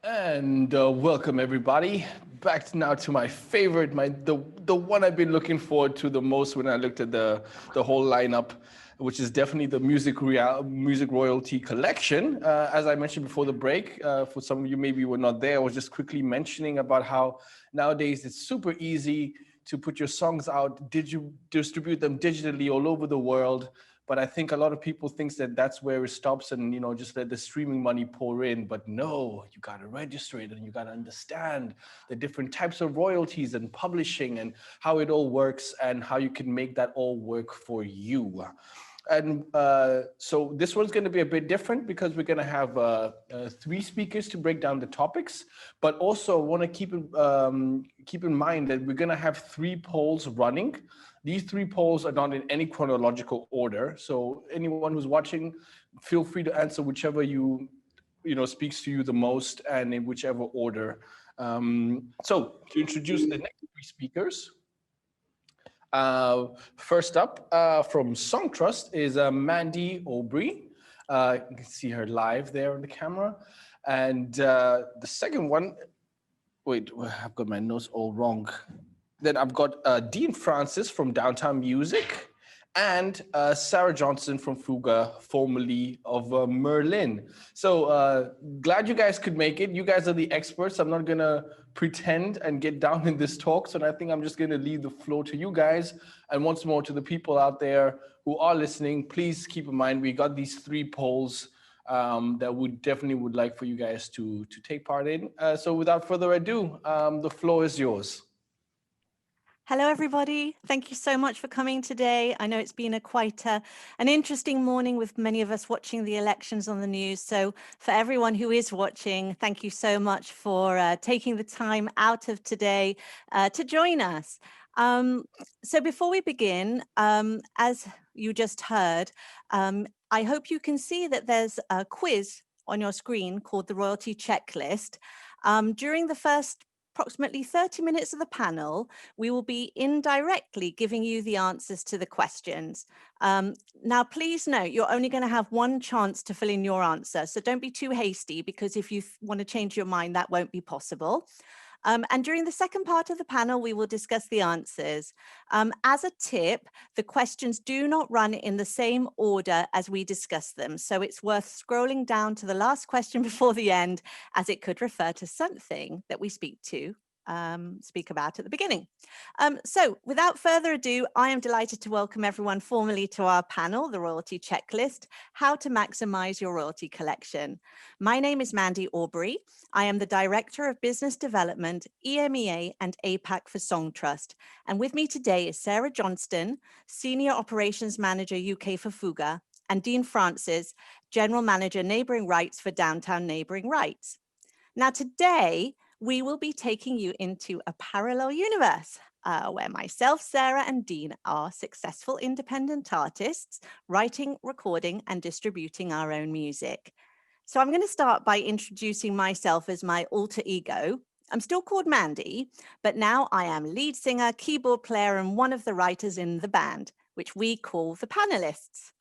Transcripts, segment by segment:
And welcome everybody back now to my favorite, the one I've been looking forward to the most when I looked at the whole lineup, which is definitely the music royalty collection. As I mentioned before the break, for some of you maybe were not there, I was just quickly mentioning about how nowadays it's super easy to put your songs out, distribute them digitally all over the world. But I think a lot of people thinks that that's where it stops, and just let the streaming money pour in. But no, you got to register it, and you got to understand the different types of royalties and publishing and how it all works and how you can make that all work for you. And so this one's going to be a bit different because we're going to have three speakers to break down the topics. But also, I want to keep in mind that we're going to have three polls running. These three polls are not in any chronological order. So anyone who's watching, feel free to answer whichever speaks to you the most and in whichever order. So to introduce the next three speakers. First up from Song Trust is Mandy Aubry. You can see her live there on the camera. And the second one, wait, I've got my notes all wrong. Then I've got Dean Francis from Downtown Music and Sarah Johnston from Fuga, formerly of Merlin. So glad you guys could make it. You guys are the experts. I'm not going to pretend and get down in this talk. So I think I'm just going to leave the floor to you guys. And once more to the people out there who are listening, please keep in mind we got these three polls that we definitely would like for you guys to take part in. So without further ado, the floor is yours. Hello, everybody. Thank you so much for coming today. I know it's been quite an interesting morning with many of us watching the elections on the news. So for everyone who is watching, thank you so much for taking the time out of today to join us. So before we begin, as you just heard, I hope you can see that there's a quiz on your screen called the Royalty Checklist. During the first approximately 30 minutes of the panel, we will be indirectly giving you the answers to the questions. Now, please note, you're only going to have one chance to fill in your answer. So don't be too hasty, because if you want to change your mind, that won't be possible. And during the second part of the panel, we will discuss the answers. As a tip, the questions do not run in the same order as we discuss them. So it's worth scrolling down to the last question before the end, as it could refer to something that we speak about at the beginning. So without further ado, I am delighted to welcome everyone formally to our panel, the Royalty Checklist, How to Maximize Your Royalty Collection. My name is Mandy Aubry. I am the Director of Business Development, EMEA and APAC for Song Trust. And with me today is Sarah Johnston, Senior Operations Manager UK for Fuga, and Dean Francis, General Manager Neighbouring Rights for Downtown Neighbouring Rights. Now today, we will be taking you into a parallel universe where myself, Sarah, and Dean are successful independent artists, writing, recording, and distributing our own music. So I'm going to start by introducing myself as my alter ego. I'm still called Mandy, but now I am lead singer, keyboard player, and one of the writers in the band, which we call the Panelists.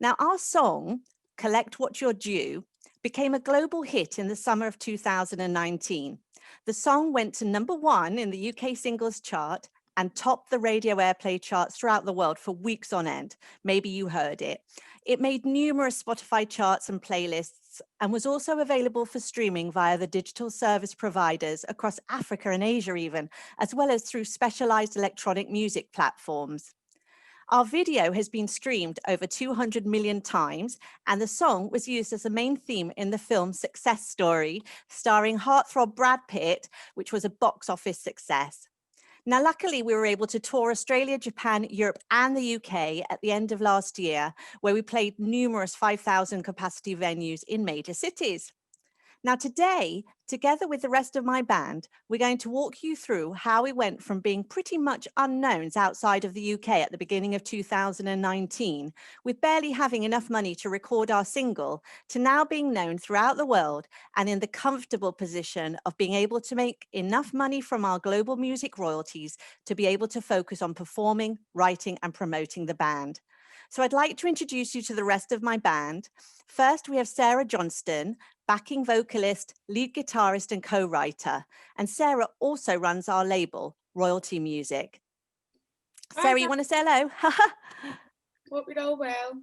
Now, our song, Collect What You're Due, became a global hit in the summer of 2019. The song went to #1 in the UK singles chart and topped the radio airplay charts throughout the world for weeks on end. Maybe you heard it. It made numerous Spotify charts and playlists and was also available for streaming via the digital service providers across Africa and Asia even, as well as through specialized electronic music platforms. Our video has been streamed over 200 million times, and the song was used as the main theme in the film Success Story, starring heartthrob Brad Pitt, which was a box office success. Now, luckily, we were able to tour Australia, Japan, Europe, and the UK at the end of last year, where we played numerous 5,000 capacity venues in major cities. Now today, together with the rest of my band, we're going to walk you through how we went from being pretty much unknowns outside of the UK at the beginning of 2019, with barely having enough money to record our single, to now being known throughout the world and in the comfortable position of being able to make enough money from our global music royalties to be able to focus on performing, writing, and promoting the band. So I'd like to introduce you to the rest of my band. First, we have Sarah Johnston, backing vocalist, lead guitarist, and co-writer. And Sarah also runs our label, Royalty Music. Sarah, you want to say hello? Hope you're all well.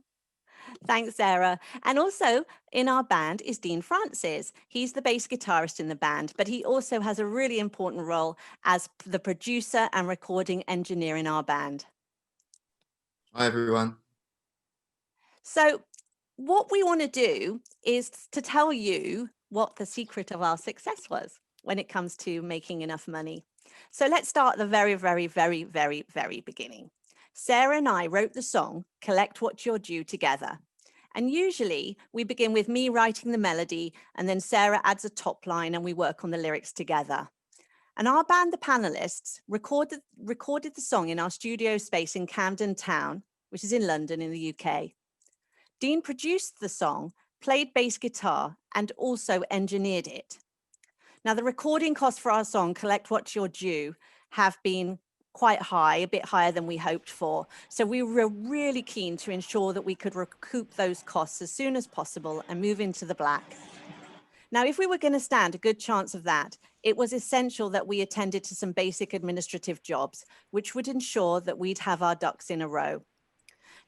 Thanks, Sarah. And also in our band is Dean Francis. He's the bass guitarist in the band, but he also has a really important role as the producer and recording engineer in our band. Hi, everyone. So what we want to do is to tell you what the secret of our success was when it comes to making enough money. So let's start at the very, very, very, very, very beginning. Sarah and I wrote the song, Collect What You're Due, together. And usually we begin with me writing the melody, and then Sarah adds a top line and we work on the lyrics together. And our band, the Panelists, recorded the song in our studio space in Camden Town, which is in London in the UK. Dean produced the song, played bass guitar, and also engineered it. Now, the recording costs for our song, Collect What You're Due, have been quite high, a bit higher than we hoped for. So we were really keen to ensure that we could recoup those costs as soon as possible and move into the black. Now, if we were going to stand a good chance of that, it was essential that we attended to some basic administrative jobs, which would ensure that we'd have our ducks in a row.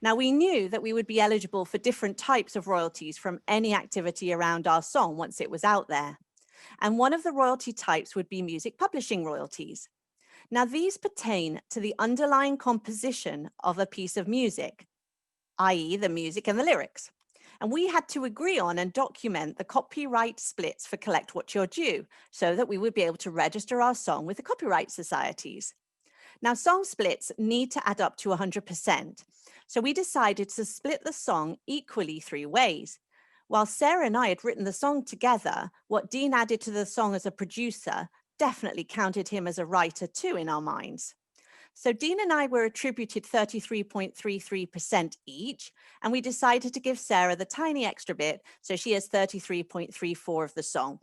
Now, we knew that we would be eligible for different types of royalties from any activity around our song once it was out there. And one of the royalty types would be music publishing royalties. Now, these pertain to the underlying composition of a piece of music, i.e. the music and the lyrics. And we had to agree on and document the copyright splits for Collect What You're Due so that we would be able to register our song with the copyright societies. Now, song splits need to add up to 100%. So we decided to split the song equally 3 ways. While Sarah and I had written the song together, what Dean added to the song as a producer definitely counted him as a writer too in our minds. So Dean and I were attributed 33.33% each, and we decided to give Sarah the tiny extra bit, so she has 33.34% of the song.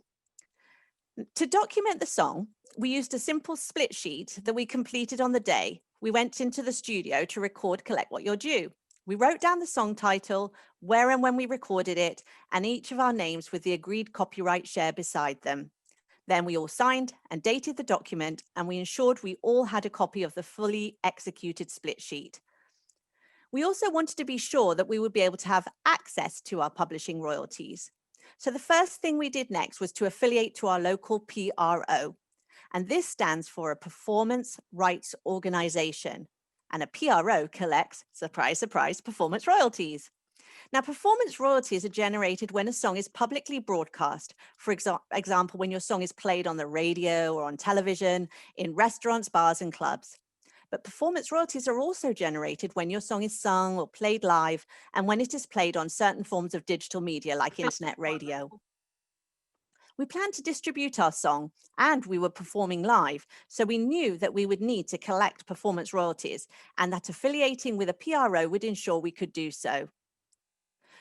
To document the song, we used a simple split sheet that we completed on the day. We went into the studio to record Collect What You're Due. We wrote down the song title, where and when we recorded it, and each of our names with the agreed copyright share beside them. Then we all signed and dated the document, and we ensured we all had a copy of the fully executed split sheet. We also wanted to be sure that we would be able to have access to our publishing royalties. So the first thing we did next was to affiliate to our local PRO. And this stands for a Performance Rights Organization. And a PRO collects, surprise, surprise, performance royalties. Now, performance royalties are generated when a song is publicly broadcast. For example, when your song is played on the radio or on television, in restaurants, bars, and clubs. But performance royalties are also generated when your song is sung or played live, and when it is played on certain forms of digital media like internet radio. We planned to distribute our song, and we were performing live, so we knew that we would need to collect performance royalties, and that affiliating with a PRO would ensure we could do so.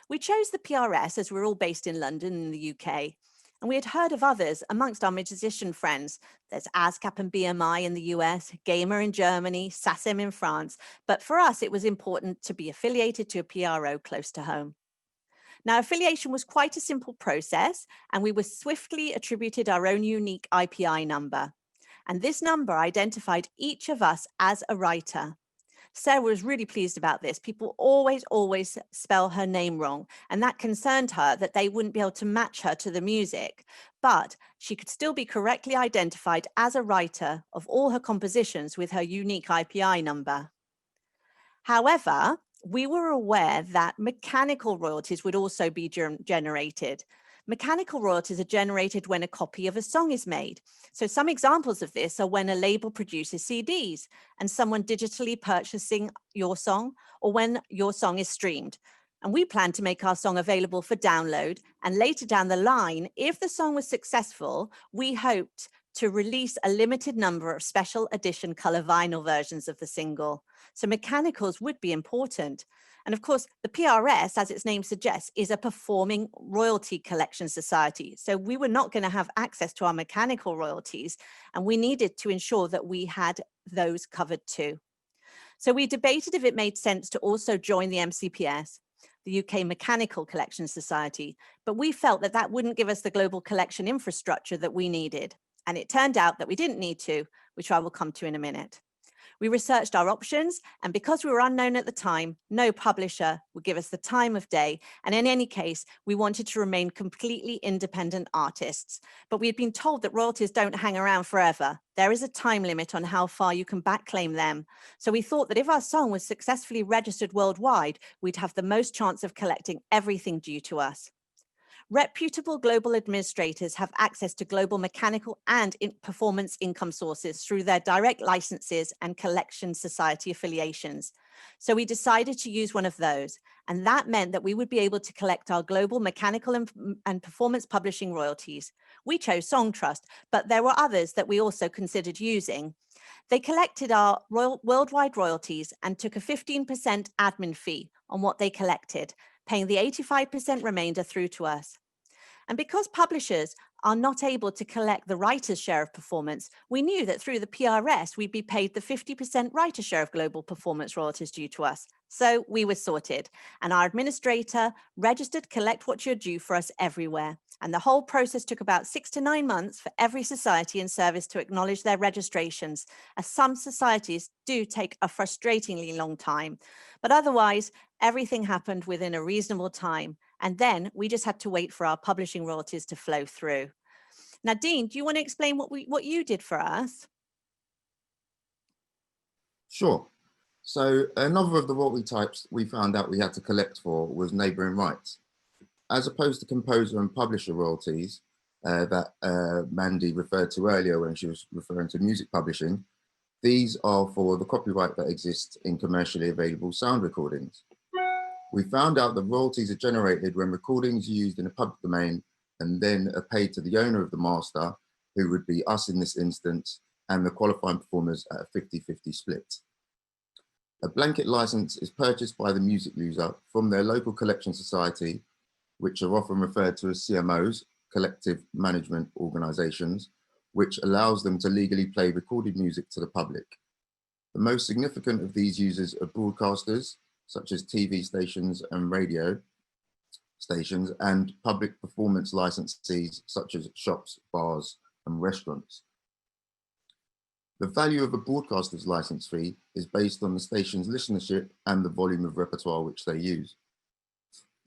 We chose the PRS as we're all based in London in the UK, and we had heard of others amongst our musician friends. There's ASCAP and BMI in the US, Gamer in Germany, SACEM in France, but for us it was important to be affiliated to a PRO close to home. Now, affiliation was quite a simple process, and we were swiftly attributed our own unique IPI number. And this number identified each of us as a writer. Sarah was really pleased about this. People always spell her name wrong, and that concerned her that they wouldn't be able to match her to the music, but she could still be correctly identified as a writer of all her compositions with her unique IPI number. However, we were aware that mechanical royalties would also be generated. Mechanical royalties are generated when a copy of a song is made. So some examples of this are when a label produces CDs and someone digitally purchasing your song, or when your song is streamed. And we plan to make our song available for download. And later down the line, if the song was successful, we hoped to release a limited number of special edition color vinyl versions of the single. So mechanicals would be important. And of course, the PRS, as its name suggests, is a performing royalty collection society. So we were not going to have access to our mechanical royalties, and we needed to ensure that we had those covered too. So we debated if it made sense to also join the MCPS, the UK Mechanical Collection Society, but we felt that that wouldn't give us the global collection infrastructure that we needed. And it turned out that we didn't need to, which I will come to in a minute. We researched our options, and because we were unknown at the time, no publisher would give us the time of day. And in any case, we wanted to remain completely independent artists. But we had been told that royalties don't hang around forever. There is a time limit on how far you can backclaim them. So we thought that if our song was successfully registered worldwide, we'd have the most chance of collecting everything due to us. Reputable global administrators have access to global mechanical and performance income sources through their direct licenses and collection society affiliations. So we decided to use one of those, and that meant that we would be able to collect our global mechanical and performance publishing royalties. We chose Song Trust, but there were others that we also considered using. They collected our worldwide royalties and took a 15% admin fee on what they collected, paying the 85% remainder through to us. And because publishers are not able to collect the writer's share of performance, we knew that through the PRS, we'd be paid the 50% writer share of global performance royalties due to us. So we were sorted, and our administrator registered Collect What You're Due for us everywhere. And the whole process took about 6 to 9 months for every society and service to acknowledge their registrations, as some societies do take a frustratingly long time. But otherwise, everything happened within a reasonable time. And then we just had to wait for our publishing royalties to flow through. Now, Dean, do you want to explain what you did for us? Sure. So another of the royalty types we found out we had to collect for was neighbouring rights. As opposed to composer and publisher royalties that Mandy referred to earlier when she was referring to music publishing, these are for the copyright that exists in commercially available sound recordings. We found out that royalties are generated when recordings are used in a public domain and then are paid to the owner of the master, who would be us in this instance, and the qualifying performers at a 50-50 split. A blanket license is purchased by the music user from their local collection society, which are often referred to as CMOs, collective management organizations, which allows them to legally play recorded music to the public. The most significant of these users are broadcasters, such as TV stations and radio stations, and public performance licensees, such as shops, bars, and restaurants. The value of a broadcaster's license fee is based on the station's listenership and the volume of repertoire which they use.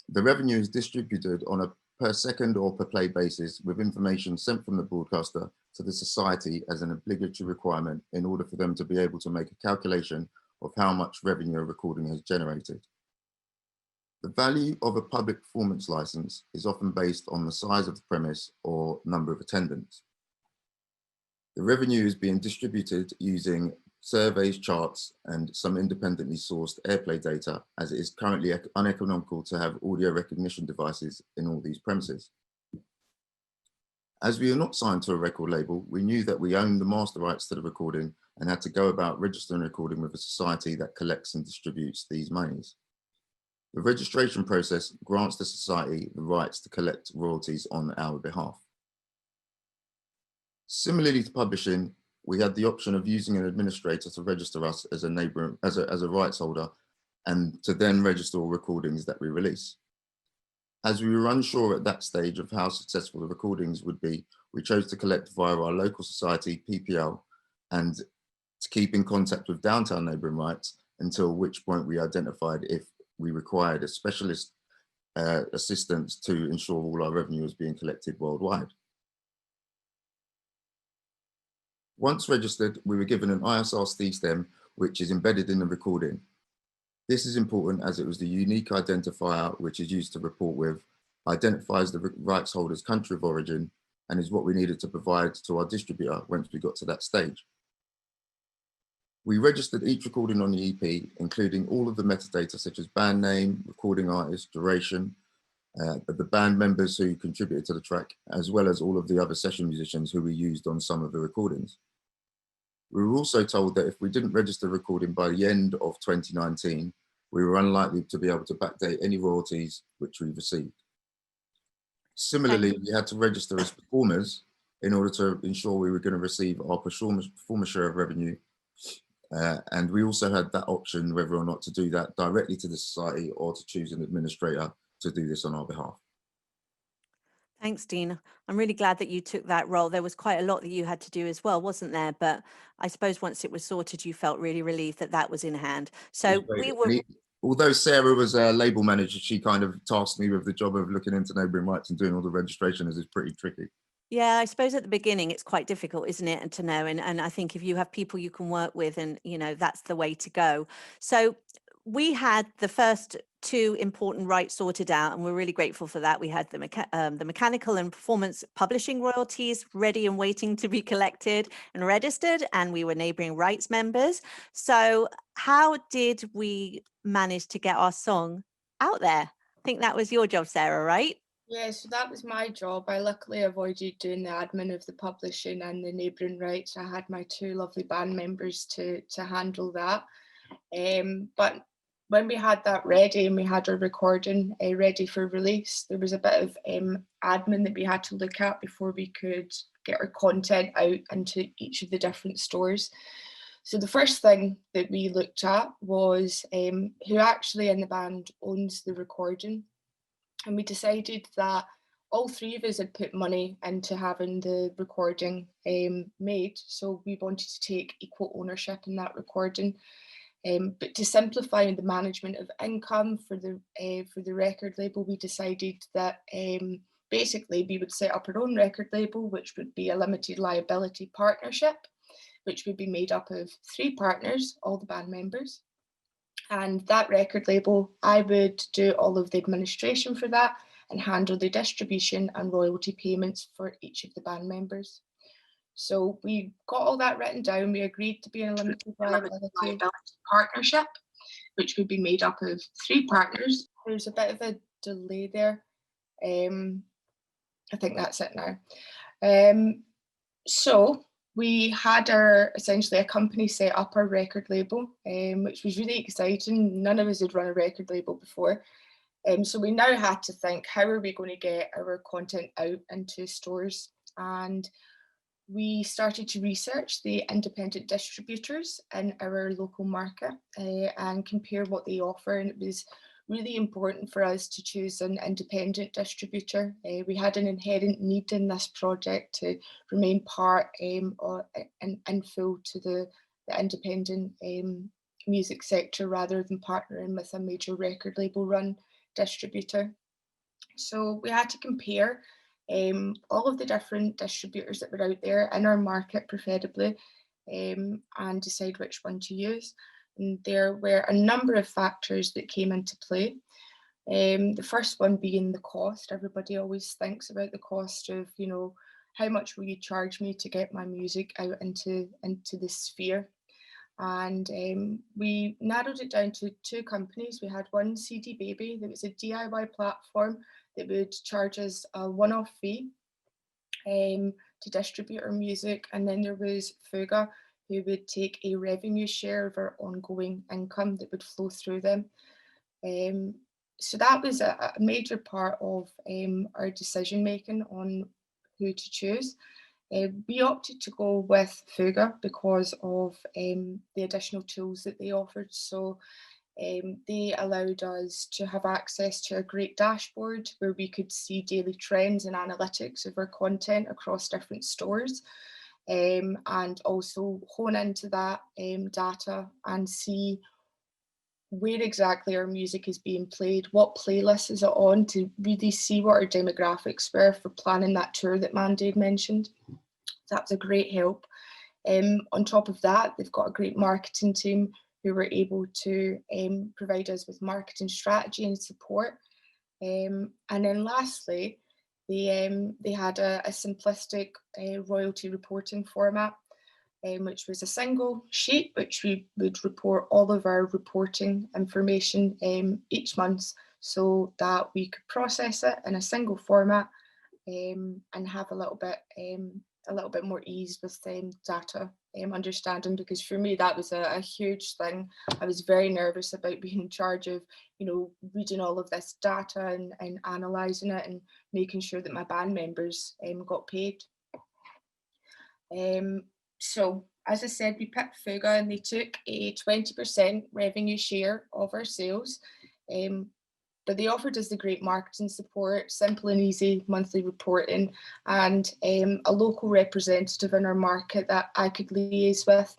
The revenue is distributed on a per second or per play basis, with information sent from the broadcaster to the society as an obligatory requirement in order for them to be able to make a calculation of how much revenue a recording has generated. The value of a public performance license is often based on the size of the premise or number of attendants. The revenue is being distributed using surveys, charts, and some independently sourced airplay data, as it is currently uneconomical to have audio recognition devices in all these premises. As we are not signed to a record label, we knew that we owned the master rights to the recording and had to go about registering a recording with a society that collects and distributes these monies. The registration process grants the society the rights to collect royalties on our behalf. Similarly to publishing, we had the option of using an administrator to register us as a rights holder and to then register all recordings that we release. As we were unsure at that stage of how successful the recordings would be, we chose to collect via our local society, PPL, and to keep in contact with downtown neighbouring rights, until which point we identified if we required a specialist assistance to ensure all our revenue was being collected worldwide. Once registered, we were given an ISRC stem, which is embedded in the recording. This is important as it was the unique identifier which is used to report with, identifies the rights holder's country of origin, and is what we needed to provide to our distributor once we got to that stage. We registered each recording on the EP, including all of the metadata such as band name, recording artist, duration, the band members who contributed to the track, as well as all of the other session musicians who we used on some of the recordings. We were also told that if we didn't register the recording by the end of 2019, we were unlikely to be able to backdate any royalties which we received. Similarly, we had to register as performers in order to ensure we were going to receive our performer share of revenue And we also had that option whether or not to do that directly to the society or to choose an administrator to do this on our behalf. Thanks, Dean. I'm really glad that you took that role. There was quite a lot that you had to do as well, wasn't there? But I suppose once it was sorted, you felt really relieved that that was in hand. So we were. Although Sarah was a label manager, she kind of tasked me with the job of looking into neighbouring rights and doing all the registration, as it's pretty tricky. Yeah, I suppose at the beginning it's quite difficult, isn't it? And to know, and I think if you have people you can work with, and that's the way to go. So we had the first two important rights sorted out, and we're really grateful for that. We had the mechanical and performance publishing royalties ready and waiting to be collected and registered, and we were neighbouring rights members. So how did we manage to get our song out there? I think that was your job, Sarah, right? Yeah, so that was my job. I luckily avoided doing the admin of the publishing and the neighbouring rights. I had my two lovely band members to handle that. But when we had that ready and we had our recording ready for release, there was a bit of admin that we had to look at before we could get our content out into each of the different stores. So the first thing that we looked at was who actually in the band owns the recording. And we decided that all three of us had put money into having the recording made. So we wanted to take equal ownership in that recording. But to simplify the management of income for the record label, we decided that basically we would set up our own record label, which would be a limited liability partnership, which would be made up of three partners, all the band members. And that record label, I would do all of the administration for that and handle the distribution and royalty payments for each of the band members. So we got all that written down. We agreed to be in a limited liability partnership, which would be made up of three partners. There's a bit of a delay there. I think that's it now. So we had essentially a company set up our record label, which was really exciting. None of us had run a record label before. So we now had to think, how are we going to get our content out into stores? And we started to research the independent distributors in our local market and compare what they offer. And it was really important for us to choose an independent distributor. We had an inherent need in this project to remain part and full to the independent music sector rather than partnering with a major record label run distributor. So we had to compare all of the different distributors that were out there in our market preferably and decide which one to use. And there were a number of factors that came into play. The first one being the cost. Everybody always thinks about the cost of, how much will you charge me to get my music out into the sphere? And we narrowed it down to two companies. We had one, CD Baby, that was a DIY platform that would charge us a one-off fee to distribute our music. And then there was Fuga, who would take a revenue share of our ongoing income that would flow through them. So that was a major part of our decision making on who to choose. We opted to go with Fuga because of the additional tools that they offered. So they allowed us to have access to a great dashboard where we could see daily trends and analytics of our content across different stores, and also hone into that data and see where exactly our music is being played, what playlists is it on, to really see what our demographics were for planning that tour that Mandy had mentioned. That was a great help. On top of that, they've got a great marketing team who were able to provide us with marketing strategy and support. And then lastly, they had a simplistic royalty reporting format, which was a single sheet which we would report all of our reporting information each month so that we could process it in a single format and have a little bit more ease with data understanding, because for me that was a huge thing. I was very nervous about being in charge of reading all of this data and analysing it and making sure that my band members got paid. So as I said, we picked Fuga and they took a 20% revenue share of our sales. But they offered us the great marketing support, simple and easy monthly reporting, and a local representative in our market that I could liaise with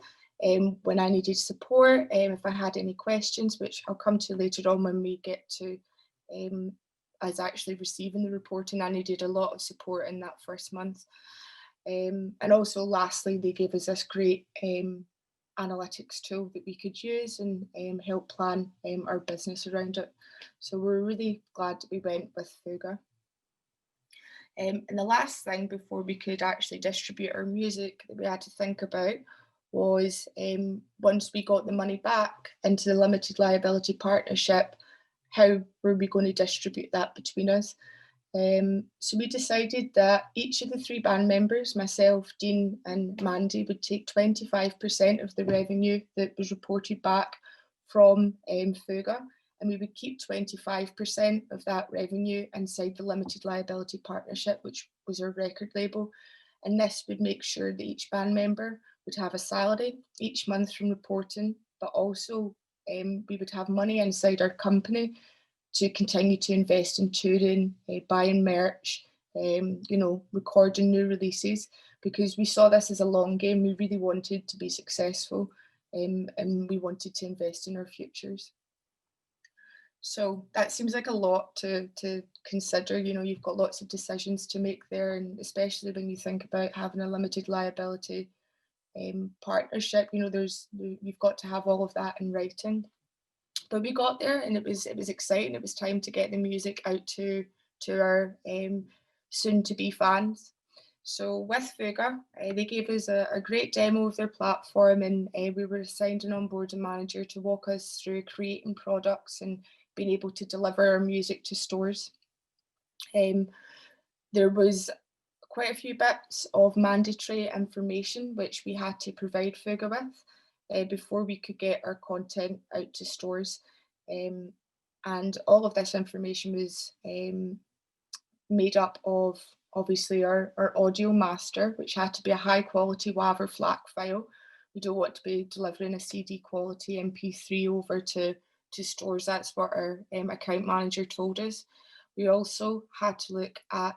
when I needed support, if I had any questions, which I'll come to later on when we get to us actually receiving the reporting. I needed a lot of support in that first month. And also lastly, they gave us this great analytics tool that we could use and help plan our business around it. So we're really glad that we went with Fuga. And the last thing before we could actually distribute our music that we had to think about was once we got the money back into the limited liability partnership, how were we going to distribute that between us? So we decided that each of the 3 band members, myself, Dean and Mandy, would take 25% of the revenue that was reported back from Fuga, and we would keep 25% of that revenue inside the limited liability partnership, which was our record label. And this would make sure that each band member would have a salary each month from reporting, but also we would have money inside our company to continue to invest in touring, buying merch, recording new releases, because we saw this as a long game. We really wanted to be successful, and we wanted to invest in our futures. So that seems like a lot to consider. You've got lots of decisions to make there, and especially when you think about having a limited liability partnership, you've got to have all of that in writing. But we got there, and it was exciting. It was time to get the music out to our soon-to-be fans. So with Fuga, they gave us a great demo of their platform, and we were assigned an onboarding manager to walk us through creating products and being able to deliver our music to stores. There was quite a few bits of mandatory information which we had to provide Fuga with before we could get our content out to stores. And all of this information was made up of obviously our audio master, which had to be a high quality WAV or FLAC file. We don't want to be delivering a CD quality MP3 over to stores. That's what our account manager told us. We also had to look at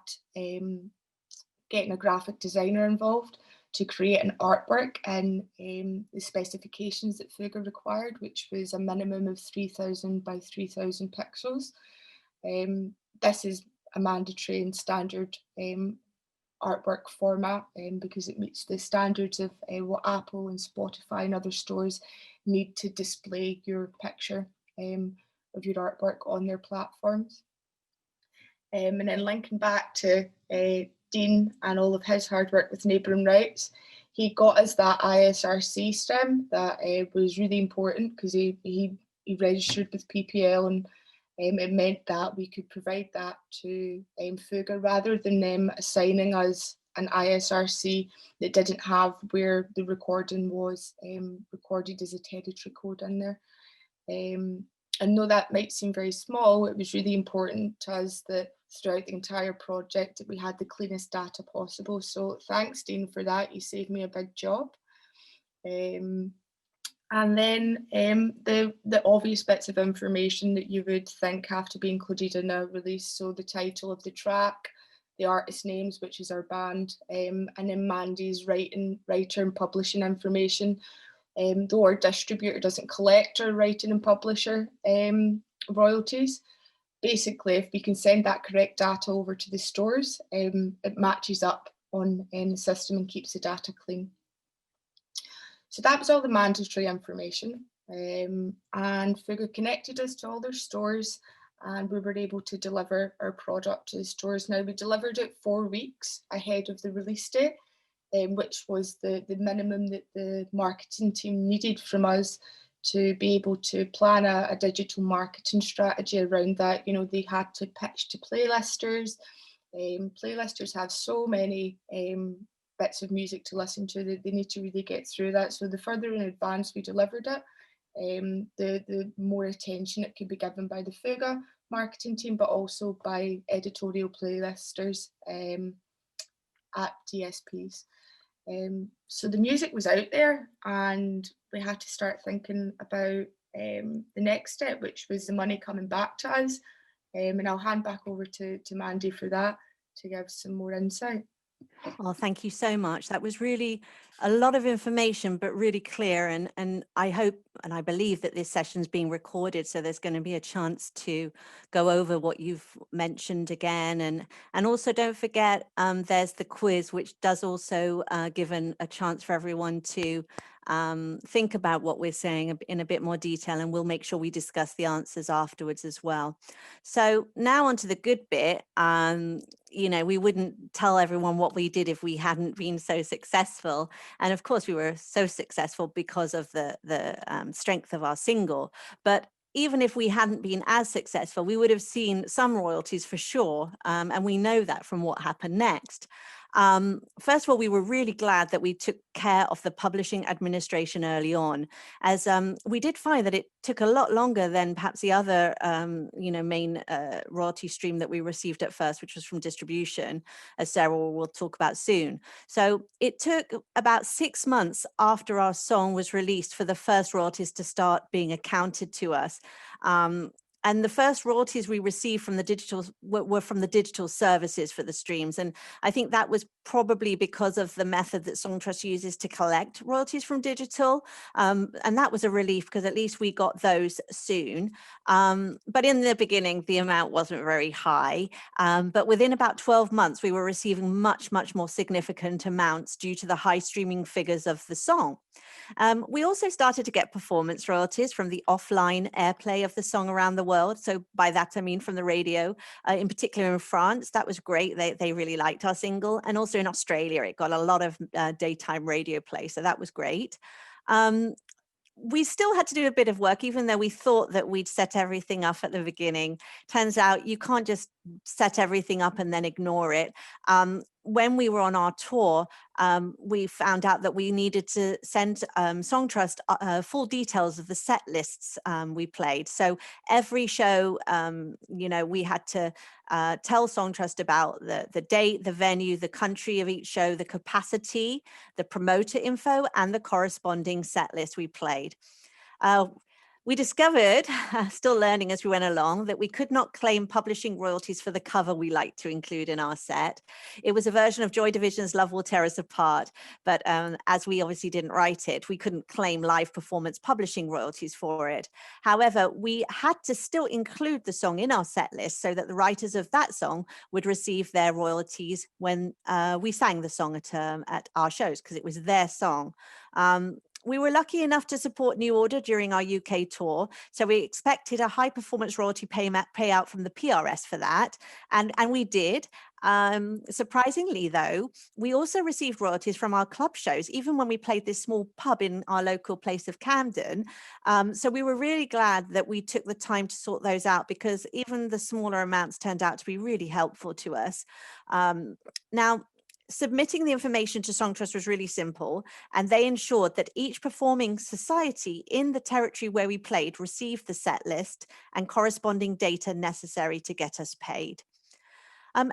getting a graphic designer involved to create an artwork and the specifications that Fuga required, which was a minimum of 3000 by 3000 pixels. This is a mandatory and standard artwork format because it meets the standards of what Apple and Spotify and other stores need to display your picture of your artwork on their platforms. And then linking back to Dean and all of his hard work with neighbouring rights, he got us that ISRC stem that was really important because he registered with PPL, and it meant that we could provide that to Fuga rather than them assigning us an ISRC that didn't have where the recording was recorded as a territory code in there. And though that might seem very small, it was really important to us that throughout the entire project that we had the cleanest data possible. So thanks, Dean, for that. You saved me a big job. And then the obvious bits of information that you would think have to be included in a release. So the title of the track, the artist names, which is our band, and then Mandy's writer and publishing information. Though our distributor doesn't collect our writing and publisher royalties, basically if we can send that correct data over to the stores, it matches up on the system and keeps the data clean. So that was all the mandatory information, and Fuga connected us to all their stores, and we were able to deliver our product to the stores. Now we delivered it 4 weeks ahead of the release date, which was the minimum that the marketing team needed from us to be able to plan a digital marketing strategy around that. They had to pitch to playlisters. Playlisters have so many bits of music to listen to that they need to really get through that. So the further in advance we delivered it, the more attention it could be given by the Fuga marketing team, but also by editorial playlisters at DSPs. So the music was out there, and we had to start thinking about the next step, which was the money coming back to us. And I'll hand back over to Mandy for that, to give some more insight. Well, thank you so much. That was really a lot of information, but really clear. And I hope and I believe that this session's being recorded, so there's going to be a chance to go over what you've mentioned again. And also don't forget, there's the quiz, which does also give a chance for everyone to think about what we're saying in a bit more detail, and we'll make sure we discuss the answers afterwards as well. So now on to the good bit. You know, we wouldn't tell everyone what we did if we hadn't been so successful. And of course, we were so successful because of the strength of our single. But even if we hadn't been as successful, we would have seen some royalties for sure. And we know that from what happened next. First of all, we were really glad that we took care of the publishing administration early on, as we did find that it took a lot longer than perhaps the other, main royalty stream that we received at first, which was from distribution, as Sarah will talk about soon. So it took about 6 months after our song was released for the first royalties to start being accounted to us. And the first royalties we received from the digital were from the digital services for the streams. And I think that was probably because of the method that Songtrust uses to collect royalties from digital. And that was a relief, because at least we got those soon. But in the beginning, the amount wasn't very high. But within about 12 months, we were receiving much, much more significant amounts due to the high streaming figures of the song. We also started to get performance royalties from the offline airplay of the song around the world. So by that, I mean from the radio, in particular in France. That was great. They really liked our single. And also in Australia, it got a lot of daytime radio play. So that was great. We still had to do a bit of work, even though we thought that we'd set everything up at the beginning. Turns out you can't just set everything up and then ignore it. When we were on our tour, we found out that we needed to send Songtrust full details of the set lists we played. So every show, we had to tell Songtrust about the date, the venue, the country of each show, the capacity, the promoter info, and the corresponding set list we played. We discovered, still learning as we went along, that we could not claim publishing royalties for the cover we liked to include in our set. It was a version of Joy Division's Love Will Tear Us Apart, but as we obviously didn't write it, we couldn't claim live performance publishing royalties for it. However, we had to still include the song in our set list so that the writers of that song would receive their royalties when we sang the song at our shows, because it was their song. We were lucky enough to support New Order during our UK tour, so we expected a high performance royalty payout from the PRS for that, and we did. Surprisingly, though, we also received royalties from our club shows, even when we played this small pub in our local place of Camden. So we were really glad that we took the time to sort those out, because even the smaller amounts turned out to be really helpful to us. Now, submitting the information to Songtrust was really simple, and they ensured that each performing society in the territory where we played received the set list and corresponding data necessary to get us paid.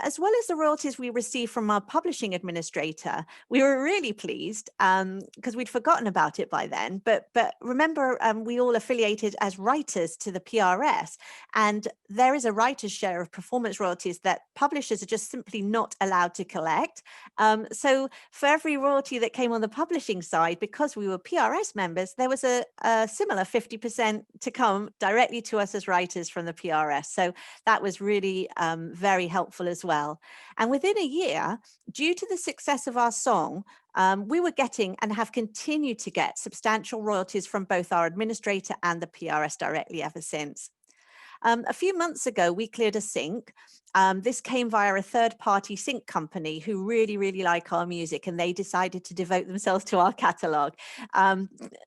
As well as the royalties we received from our publishing administrator, we were really pleased because we'd forgotten about it by then. But remember, we all affiliated as writers to the PRS, and there is a writer's share of performance royalties that publishers are just simply not allowed to collect. So for every royalty that came on the publishing side, because we were PRS members, there was a similar 50% to come directly to us as writers from the PRS. So that was really very helpful as well. And within a year, due to the success of our song, we were getting and have continued to get substantial royalties from both our administrator and the PRS directly ever since. A few months ago, we cleared a sync. This came via a third-party sync company who really, really like our music, and they decided to devote themselves to our catalogue.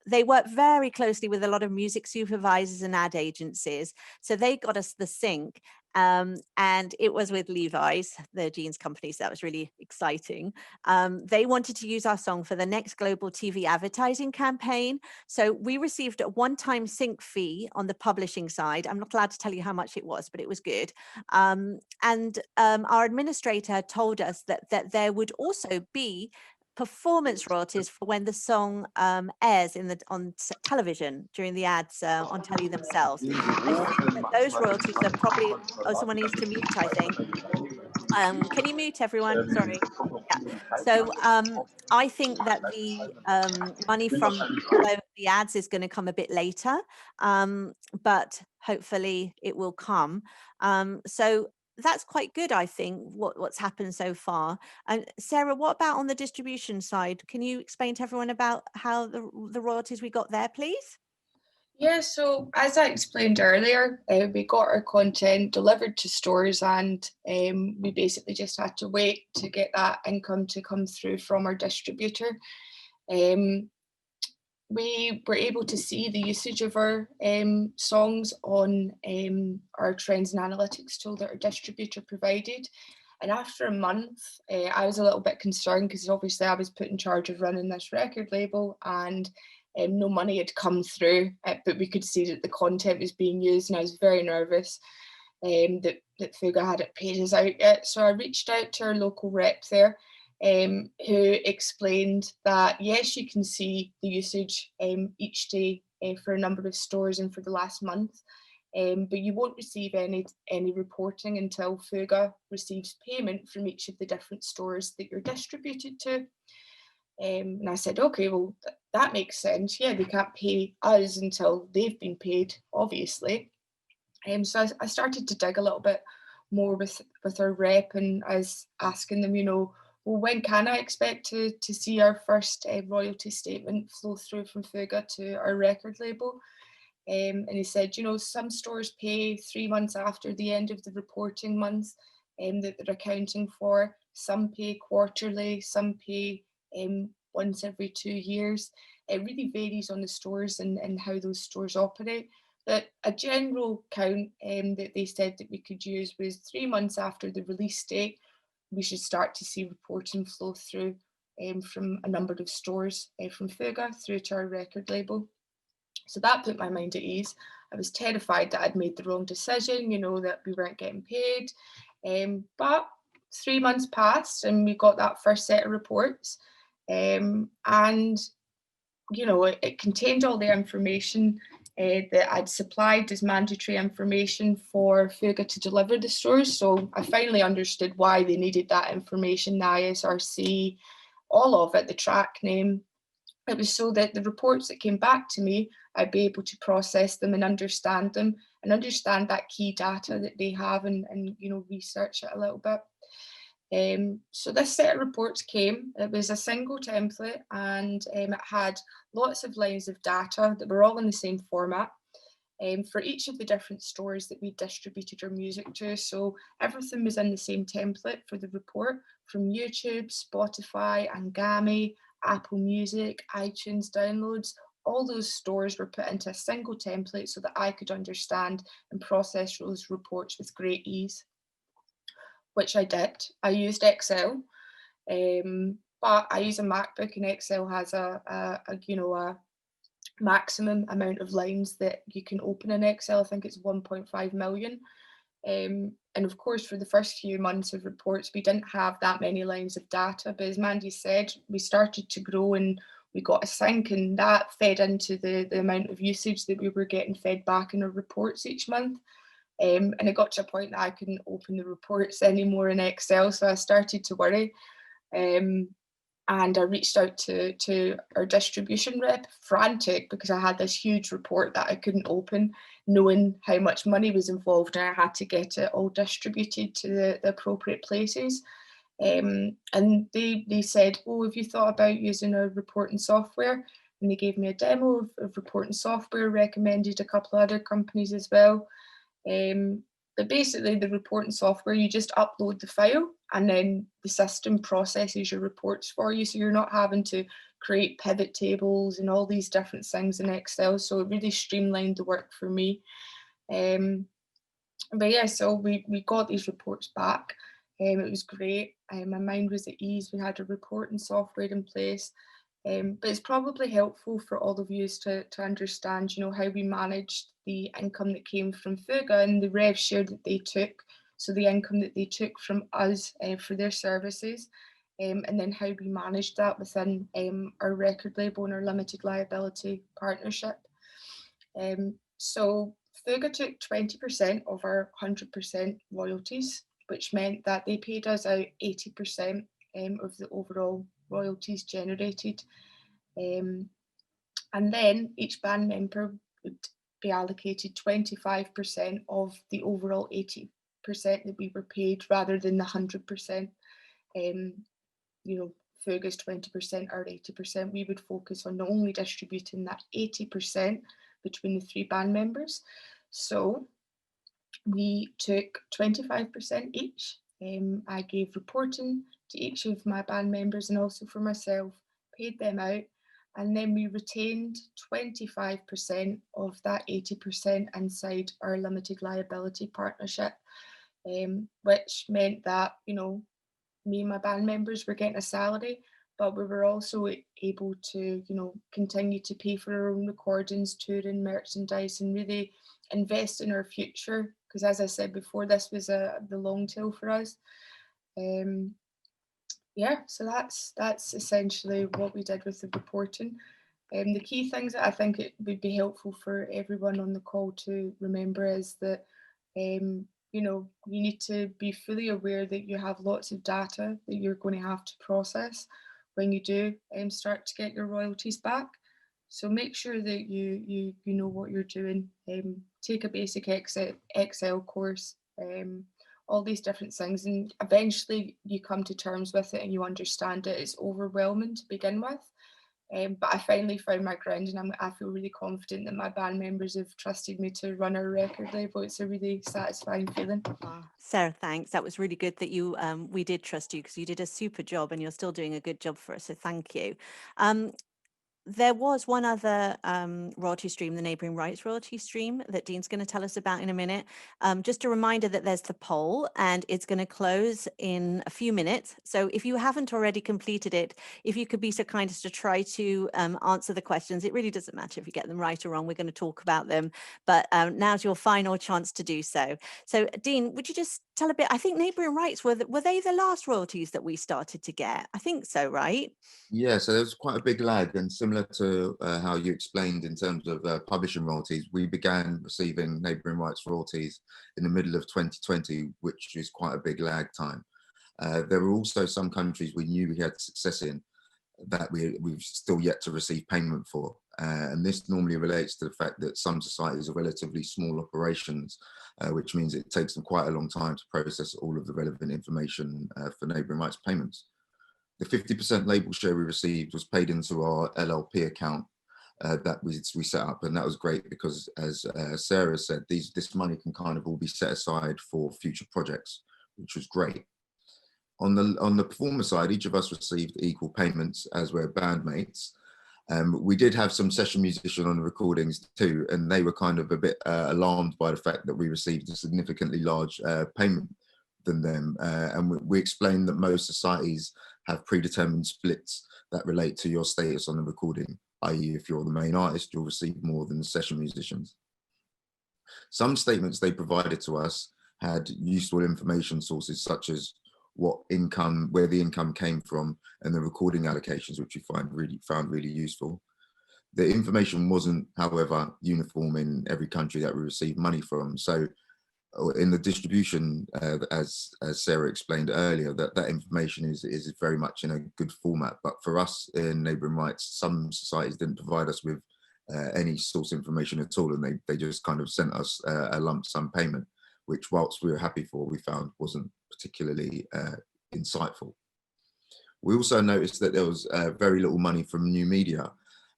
They work very closely with a lot of music supervisors and ad agencies, so they got us the sync. And it was with Levi's, the jeans company, so that was really exciting. They wanted to use our song for the next global TV advertising campaign. So we received a one-time sync fee on the publishing side. I'm not allowed to tell you how much it was, but it was good. And our administrator told us that there would also be performance royalties for when the song airs on television during the ads on telly themselves. I think that those royalties are probably. Oh, someone needs to mute, I think. Can you mute everyone? Sorry. Yeah. So I think that the money from the ads is going to come a bit later, but hopefully it will come. So that's quite good, I think, what's happened so far. And Sarah, what about on the distribution side? Can you explain to everyone about how the royalties we got there, please? Yeah, so as I explained earlier, we got our content delivered to stores, and we basically just had to wait to get that income to come through from our distributor. We were able to see the usage of our songs on our trends and analytics tool that our distributor provided. And after a month, I was a little bit concerned because obviously I was put in charge of running this record label, and no money had come through, but we could see that the content was being used, and I was very nervous that Fuga hadn't paid us out yet. So I reached out to our local rep there, who explained that yes, you can see the usage each day for a number of stores and for the last month, but you won't receive any reporting until Fuga receives payment from each of the different stores that you're distributed to. And I said, okay, well, that makes sense. Yeah, they can't pay us until they've been paid, obviously. So I started to dig a little bit more with our rep, and I was asking them, well, when can I expect to see our first royalty statement flow through from Fuga to our record label? And he said, some stores pay 3 months after the end of the reporting month that they're accounting for. Some pay quarterly, some pay once every 2 years. It really varies on the stores and how those stores operate. But a general count that they said that we could use was 3 months after the release date, we should start to see reporting flow through from a number of stores from Fuga through to our record label. So that put my mind at ease. I was terrified that I'd made the wrong decision, that we weren't getting paid. But 3 months passed and we got that first set of reports. And, it contained all the information that I'd supplied as mandatory information for Fuga to deliver the stores. So I finally understood why they needed that information, the ISRC, all of it, the track name. It was so that the reports that came back to me, I'd be able to process them and understand that key data that they have and research it a little bit. So this set of reports came. It was a single template, and it had lots of lines of data that were all in the same format for each of the different stores that we distributed our music to. So everything was in the same template for the report, from YouTube, Spotify, Angami, Apple Music, iTunes downloads. All those stores were put into a single template so that I could understand and process those reports with great ease, which I did. I used Excel, but I use a MacBook, and Excel has a maximum amount of lines that you can open in Excel. I think it's 1.5 million. And of course, for the first few months of reports, we didn't have that many lines of data. But as Mandy said, we started to grow and we got a sync, and that fed into the amount of usage that we were getting fed back in our reports each month. And it got to a point that I couldn't open the reports anymore in Excel, so I started to worry. And I reached out to our distribution rep, frantic, because I had this huge report that I couldn't open, knowing how much money was involved, and I had to get it all distributed to the appropriate places. And they said, oh, have you thought about using our reporting software? And they gave me a demo of reporting software, recommended a couple of other companies as well. But basically the reporting software, you just upload the file and then the system processes your reports for you. So you're not having to create pivot tables and all these different things in Excel. So it really streamlined the work for me. But yeah, so we got these reports back. It was great. My mind was at ease. We had a reporting software in place. But it's probably helpful for all of you to understand, how we managed the income that came from Fuga and the rev share that they took. So the income that they took from us for their services. and then how we managed that within our record label and our limited liability partnership. So Fuga took 20% of our 100% royalties, which meant that they paid us out 80% of the overall royalties generated. And then each band member would be allocated 25% of the overall 80% that we were paid, rather than the 100%. You know, Fuga's 20% or 80%. We would focus on only distributing that 80% between the 3 band members. So we took 25% each. I gave reporting to each of my band members and also for myself, paid them out, and then we retained 25% of that 80% inside our limited liability partnership, which meant that, you know, me and my band members were getting a salary, but we were also able to, you know, continue to pay for our own recordings, touring, merchandise, and really invest in our future. Because as I said before, this was the long tail for us. Yeah, so that's essentially what we did with the reporting. The key things that I think it would be helpful for everyone on the call to remember is that, you know, you need to be fully aware that you have lots of data that you're going to have to process when you do start to get your royalties back. So make sure that you know what you're doing. Take a basic Excel course, all these different things, and eventually you come to terms with it and you understand it. It's overwhelming to begin with. But I finally found my ground, and I feel really confident that my band members have trusted me to run our record label. It's a really satisfying feeling. Sarah, thanks. That was really good that you we did trust you, because you did a super job and you're still doing a good job for us. So thank you. There was one other royalty stream, the neighbouring rights royalty stream, that Dean's going to tell us about in a minute. Just a reminder that there's the poll and it's going to close in a few minutes. So if you haven't already completed it, if you could be so kind as to try to answer the questions. It really doesn't matter if you get them right or wrong. We're going to talk about them. But now's your final chance to do so. So Dean, would you just tell a bit? I think neighbouring rights, were they the last royalties that we started to get? I think so, right? Yeah, so there was quite a big lag, and similar to how you explained in terms of publishing royalties, we began receiving neighbouring rights royalties in the middle of 2020, which is quite a big lag time. There were also some countries we knew we had success in that we've still yet to receive payment for. And this normally relates to the fact that some societies are relatively small operations, which means it takes them quite a long time to process all of the relevant information for neighbouring rights payments. The 50% label share we received was paid into our LLP account that we set up, and that was great because, as Sarah said, this money can kind of all be set aside for future projects, which was great. On the performer side, each of us received equal payments as we're bandmates. We did have some session musicians on the recordings too, and they were kind of a bit alarmed by the fact that we received a significantly large payment than them. And we explained that most societies have predetermined splits that relate to your status on the recording, i.e. if you're the main artist, you'll receive more than the session musicians. Some statements they provided to us had useful information sources such as what income, where the income came from, and the recording allocations, which we found really useful. The information wasn't, however, uniform in every country that we received money from. So in the distribution, as Sarah explained earlier, that information is very much in a good format. But for us in neighbouring rights, some societies didn't provide us with any source information at all, and they just kind of sent us a lump sum payment, which, whilst we were happy for, we found wasn't particularly insightful. We also noticed that there was very little money from new media,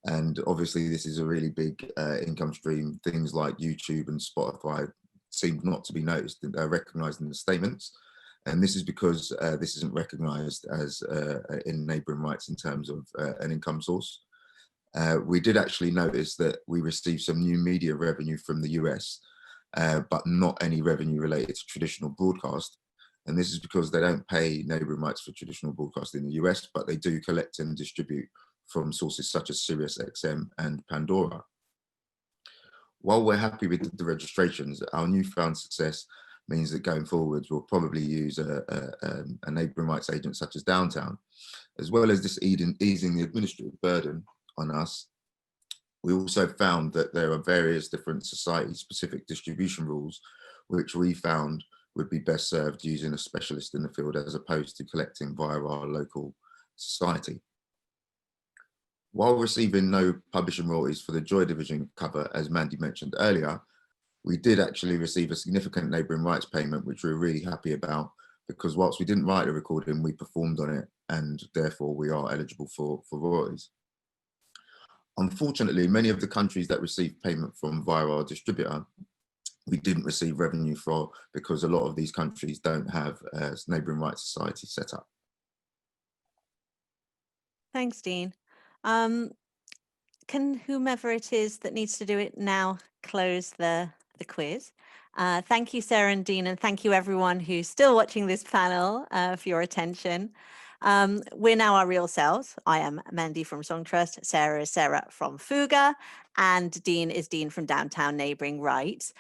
and obviously this is a really big income stream. Things like YouTube and Spotify seemed not to be noticed, recognised in the statements, and this is because this isn't recognised as in neighbouring rights in terms of an income source. We did actually notice that we received some new media revenue from the US, but not any revenue related to traditional broadcast. And this is because they don't pay neighbouring rights for traditional broadcast in the US, but they do collect and distribute from sources such as SiriusXM and Pandora. While we're happy with the registrations, our newfound success means that going forwards we'll probably use a neighbouring rights agent such as Downtown. As well as this easing the administrative burden on us, we also found that there are various different society-specific distribution rules, which we found would be best served using a specialist in the field as opposed to collecting via our local society. While receiving no publishing royalties for the Joy Division cover, as Mandy mentioned earlier, we did actually receive a significant neighbouring rights payment, which we were really happy about, because whilst we didn't write the recording, we performed on it, and therefore we are eligible for royalties. Unfortunately, many of the countries that received payment from via our distributor, we didn't receive revenue for, because a lot of these countries don't have a neighbouring rights society set up. Thanks, Dean. Can whomever it is that needs to do it now close the quiz? Thank you, Sarah and Dean, and thank you everyone who's still watching this panel for your attention. We're now our real selves. I am Mandy from Song Trust, Sarah is Sarah from Fuga, and Dean is Dean from Downtown Neighbouring Rights.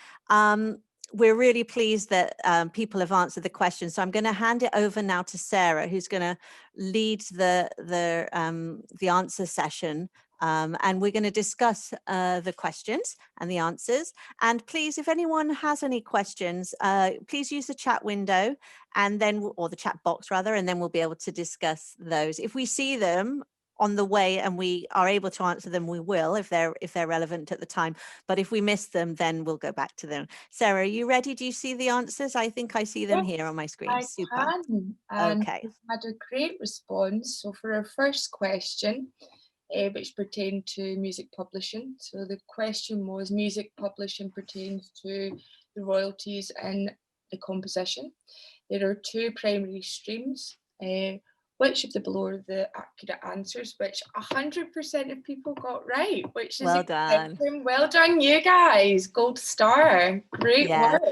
We're really pleased that people have answered the questions. So I'm going to hand it over now to Sarah, who's going to lead the answer session. And we're going to discuss the questions and the answers. And please, if anyone has any questions, please use the chat window and then, or the chat box rather, and then we'll be able to discuss those. If we see them on the way and we are able to answer them, we will, if they're relevant at the time. But if we miss them, then we'll go back to them. Sarah, are you ready? Do you see the answers? I think I see them here on my screen. I Super. can, and Okay. we've had a great response. So for our first question, which pertained to music publishing. So the question was, music publishing pertains to the royalties and the composition. There are two primary streams. Which of the below are the accurate answers, which 100% of people got right, which is well done. Well done, you guys. Gold star. Great work.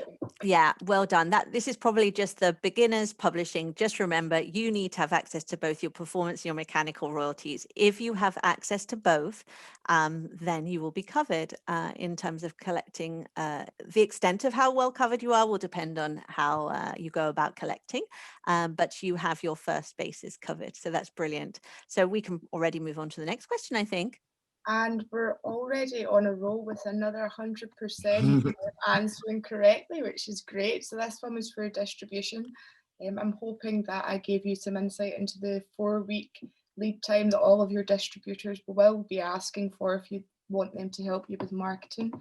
Yeah, well done. This is probably just the beginners publishing. Just remember, you need to have access to both your performance and your mechanical royalties. If you have access to both, then you will be covered in terms of collecting. The extent of how well covered you are will depend on how you go about collecting, but you have your first bases covered. So that's brilliant. So we can already move on to the next question, I think. And we're already on a roll with another 100% answering correctly, which is great. So this one was for distribution. I'm hoping that I gave you some insight into the 4-week lead time that all of your distributors will be asking for if you want them to help you with marketing.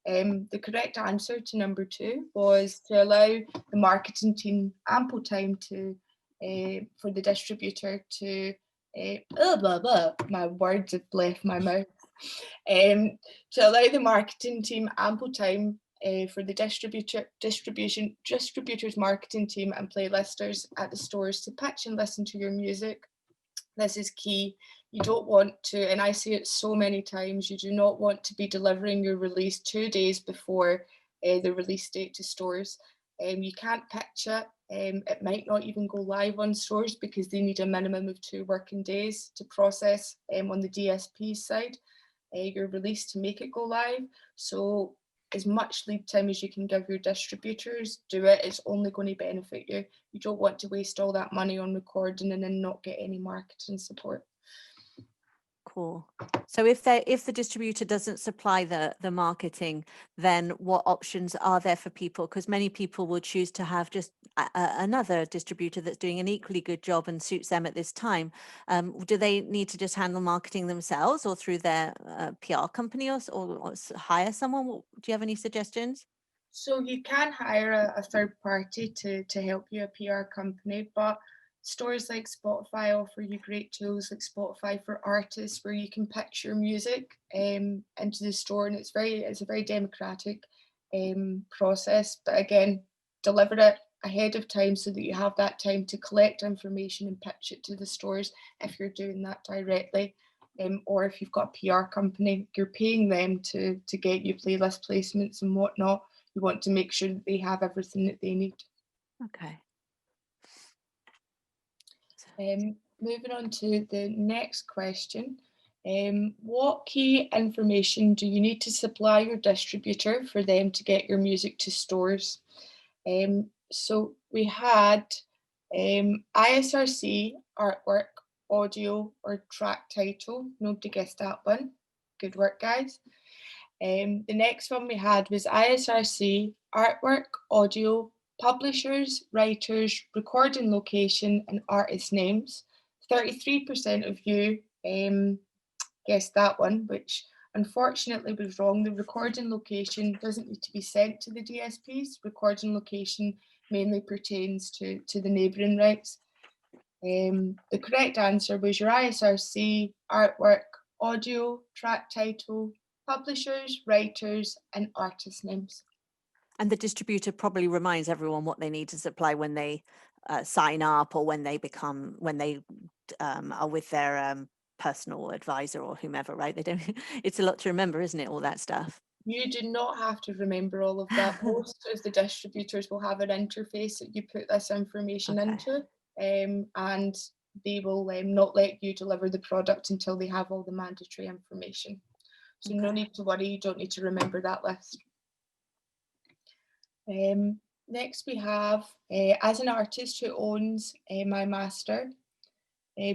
The correct answer to number 2 was to allow the marketing team ample time to for the distributor to my words have left my mouth. To allow the marketing team ample time for the distributors marketing team and playlisters at the stores to pitch and listen to your music. This is key. You don't want to, and I say it so many times, you do not want to be delivering your release 2 days before the release date to stores. You can't pitch it. It might not even go live on stores because they need a minimum of 2 working days to process on the DSP side your release to make it go live. So as much lead time as you can give your distributors, do it. It's only going to benefit you. You don't want to waste all that money on recording and then not get any marketing support. Cool. So if the distributor doesn't supply the marketing, then what options are there for people? Because many people will choose to have just another distributor that's doing an equally good job and suits them at this time. Do they need to just handle marketing themselves or through their PR company or hire someone? Do you have any suggestions? So you can hire a third party to help you, a PR company, but stores like Spotify offer you great tools like Spotify for Artists, where you can pitch your music into the store, and it's a very democratic process. But again, deliver it ahead of time so that you have that time to collect information and pitch it to the stores if you're doing that directly. Or if you've got a PR company, you're paying them to get you playlist placements and whatnot. You want to make sure that they have everything that they need. Okay. Moving on to the next question. What key information do you need to supply your distributor for them to get your music to stores? So we had ISRC, artwork, audio, or track title. Nobody guessed that one. Good work, guys. The next one we had was ISRC, artwork, audio, publishers, writers, recording location, and artist names. 33% of you guessed that one, which unfortunately was wrong. The recording location doesn't need to be sent to the DSPs. Recording location mainly pertains to the neighbouring rights. The correct answer was your ISRC, artwork, audio, track title, publishers, writers, and artist names. And the distributor probably reminds everyone what they need to supply when they sign up, or when they are with their personal advisor or whomever, right? They don't. It's a lot to remember, isn't it? All that stuff. You do not have to remember all of that. Most of the distributors will have an interface that you put this information into, and they will not let you deliver the product until they have all the mandatory information. So no need to worry, you don't need to remember that list. Next we have, as an artist who owns my master,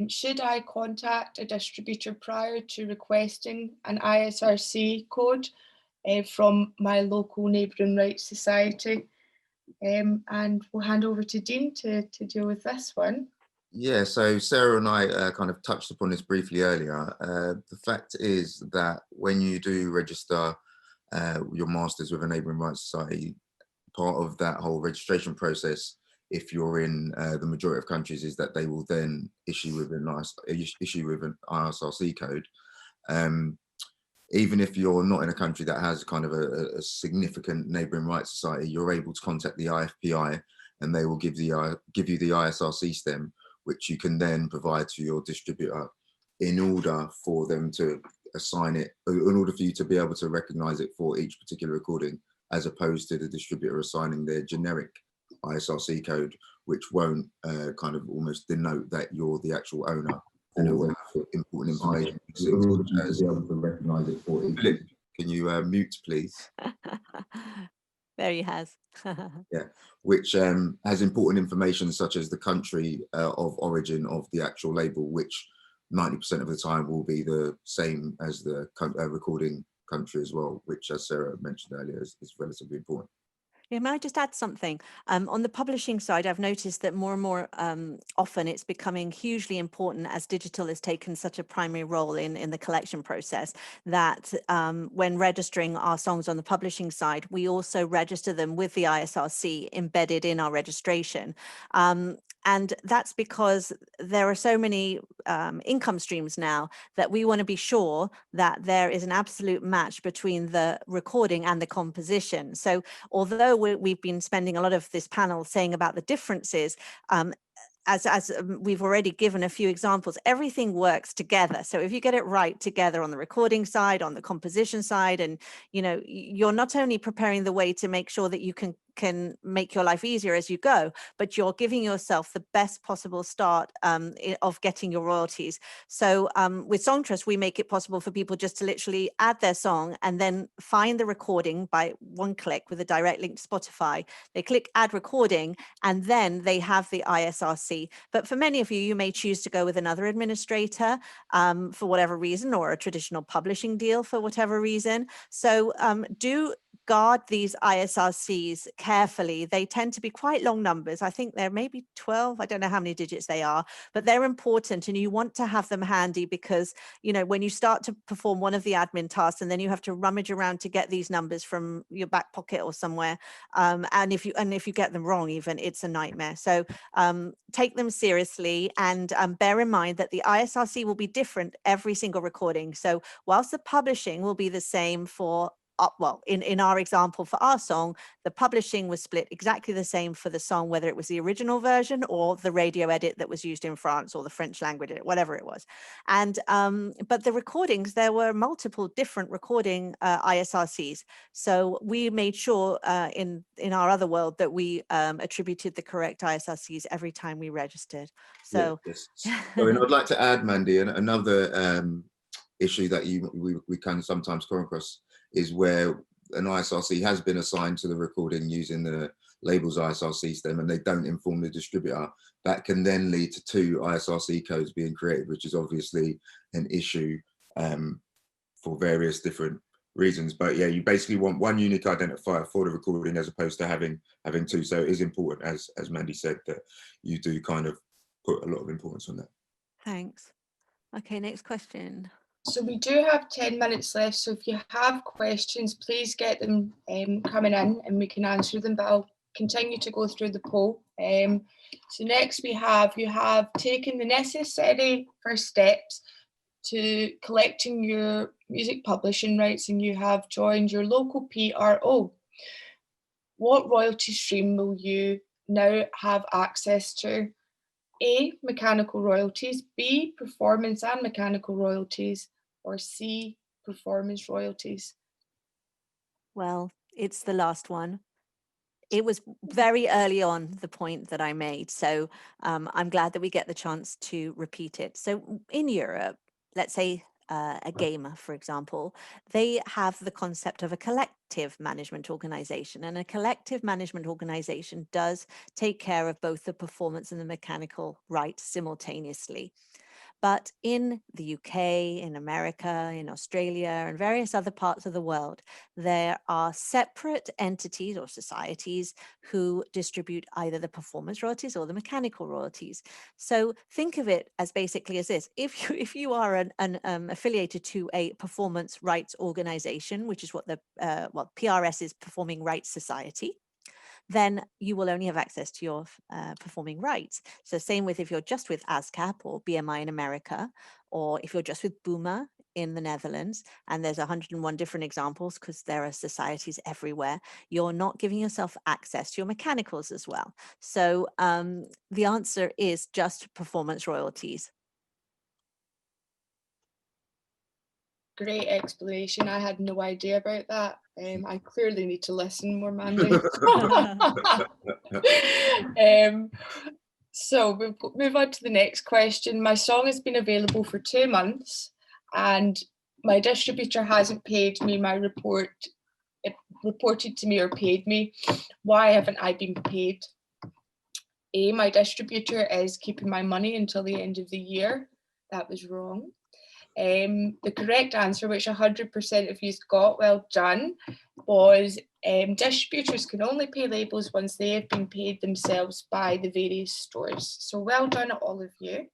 should I contact a distributor prior to requesting an ISRC code from my local neighbouring rights society? And we'll hand over to Dean to deal with this one. Yeah, so Sarah and I kind of touched upon this briefly earlier. The fact is that when you do register your masters with a neighbouring rights society, part of that whole registration process, if you're in the majority of countries, is that they will then issue with an ISRC code. Even if you're not in a country that has kind of a significant neighbouring rights society, you're able to contact the IFPI and they will give you the ISRC stem, which you can then provide to your distributor in order for them to assign it, in order for you to be able to recognise it for each particular recording, as opposed to the distributor assigning their generic ISRC code, which won't kind of almost denote that you're the actual owner. And it will have important information, such as, Philip, can you mute, please? There he has. Yeah, which has important information such as the country of origin of the actual label, which 90% of the time will be the same as the recording country as well, which, as Sarah mentioned earlier, is relatively important. Yeah, may I just add something? On the publishing side, I've noticed that more and more often it's becoming hugely important, as digital has taken such a primary role in the collection process, that when registering our songs on the publishing side, we also register them with the ISRC embedded in our registration. And that's because there are so many income streams now that we want to be sure that there is an absolute match between the recording and the composition. So although we've been spending a lot of this panel saying about the differences, as we've already given a few examples, everything works together. So if you get it right together on the recording side, on the composition side, and you're not only preparing the way to make sure that you can make your life easier as you go, but you're giving yourself the best possible start of getting your royalties. So with Songtrust, we make it possible for people just to literally add their song and then find the recording by one click with a direct link to Spotify. They click add recording and then they have the ISRC. But for many of you, you may choose to go with another administrator for whatever reason, or a traditional publishing deal for whatever reason. So do guard these ISRCs carefully. They tend to be quite long numbers. I think they're maybe 12. I don't know how many digits they are, but they're important and you want to have them handy because, when you start to perform one of the admin tasks and then you have to rummage around to get these numbers from your back pocket or somewhere. And if you get them wrong, even, it's a nightmare. So take them seriously and bear in mind that the ISRC will be different every single recording. So whilst the publishing will be the same for in our example for our song, the publishing was split exactly the same for the song, whether it was the original version or the radio edit that was used in France or the French language edit, whatever it was. And but the recordings, there were multiple different recording ISRCs. So we made sure in our other world that we attributed the correct ISRCs every time we registered. So, yes. So, and I'd like to add, Mandy, another issue that we can sometimes come across is where an ISRC has been assigned to the recording using the labels ISRC them and they don't inform the distributor, that can then lead to 2 ISRC codes being created, which is obviously an issue for various different reasons. But yeah, you basically want one unique identifier for the recording as opposed to having 2. So it is important, as Mandy said, that you do kind of put a lot of importance on that. Thanks. Okay, next question. So we do have 10 minutes left, so if you have questions, please get them coming in and we can answer them, but I'll continue to go through the poll. So next you have taken the necessary first steps to collecting your music publishing rights and you have joined your local PRO. What royalty stream will you now have access to? A, mechanical royalties, B, performance and mechanical royalties, or C, performance royalties? Well, it's the last one. It was very early on the point that I made, so I'm glad that we get the chance to repeat it. So in Europe, let's say a gamer, for example, they have the concept of a collective management organization, and a collective management organization does take care of both the performance and the mechanical rights simultaneously. But in the UK, in America, in Australia, and various other parts of the world, there are separate entities or societies who distribute either the performance royalties or the mechanical royalties. So think of it as basically as this: if you are an affiliated to a performance rights organization, which is what the PRS is, Performing Rights Society, then you will only have access to your performing rights. So same with if you're just with ASCAP or BMI in America, or if you're just with BOEMA in the Netherlands, and there's 101 different examples because there are societies everywhere, you're not giving yourself access to your mechanicals as well. So the answer is just performance royalties. Great explanation. I had no idea about that. I clearly need to listen more, Mandy. So we'll move on to the next question. My song has been available for 2 months and my distributor hasn't paid me my reported to me or paid me. Why haven't I been paid? A, my distributor is keeping my money until the end of the year. That was wrong. The correct answer, which 100% of you got, well done, was distributors can only pay labels once they have been paid themselves by the various stores. So well done, all of you.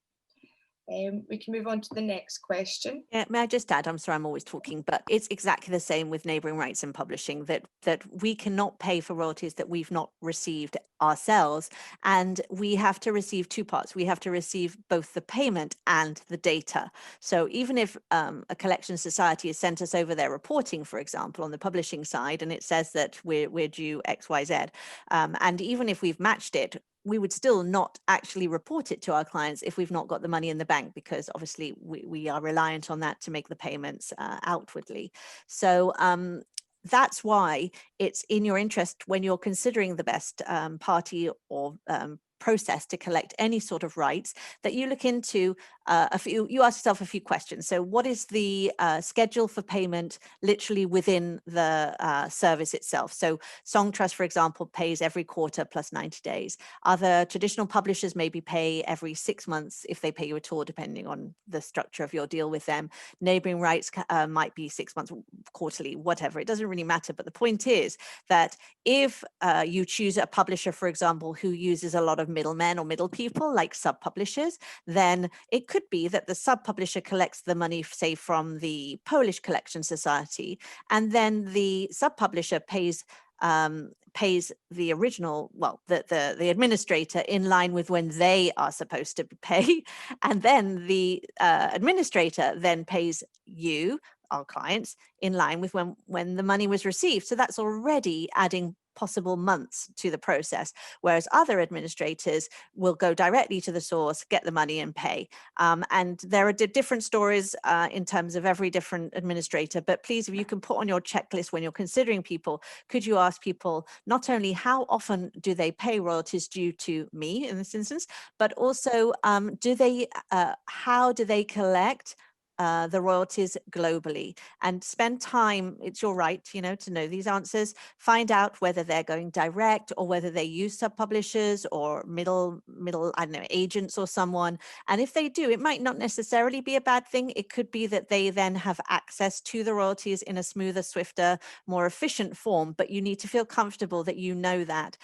We can move on to the next question. Yeah, may I just add, I'm sorry, I'm always talking, but it's exactly the same with neighbouring rights in publishing, that we cannot pay for royalties that we've not received ourselves. And we have to receive 2 parts. We have to receive both the payment and the data. So even if a collection society has sent us over their reporting, for example, on the publishing side, and it says that we're due X, Y, Z, and even if we've matched it, we would still not actually report it to our clients if we've not got the money in the bank, because obviously we are reliant on that to make the payments outwardly. So that's why it's in your interest, when you're considering the best party or process to collect any sort of rights, that you look into you ask yourself a few questions. So what is the schedule for payment literally within the service itself? So Song Trust, for example, pays every quarter plus 90 days. Other traditional publishers maybe pay every 6 months, if they pay you at all, depending on the structure of your deal with them. Neighbouring rights might be 6 months, quarterly, whatever. It doesn't really matter. But the point is that if you choose a publisher, for example, who uses a lot of middlemen or middle people like sub-publishers, then it could be that the sub-publisher collects the money, say, from the Polish Collection Society, and then the sub-publisher pays the original, well, the administrator in line with when they are supposed to pay, and then the administrator then pays you, our clients, in line with when the money was received. So that's already adding possible months to the process, whereas other administrators will go directly to the source, get the money and pay. And there are different stories in terms of every different administrator, but please, if you can put on your checklist when you're considering people, could you ask people not only how often do they pay royalties due to me in this instance, but also how do they collect the royalties globally, and spend time, it's your right, you know, to know these answers. Find out whether they're going direct or whether they use sub-publishers or middle, I don't know, agents or someone. And if they do, it might not necessarily be a bad thing. It could be that they then have access to the royalties in a smoother, swifter, more efficient form, but you need to feel comfortable that you know that.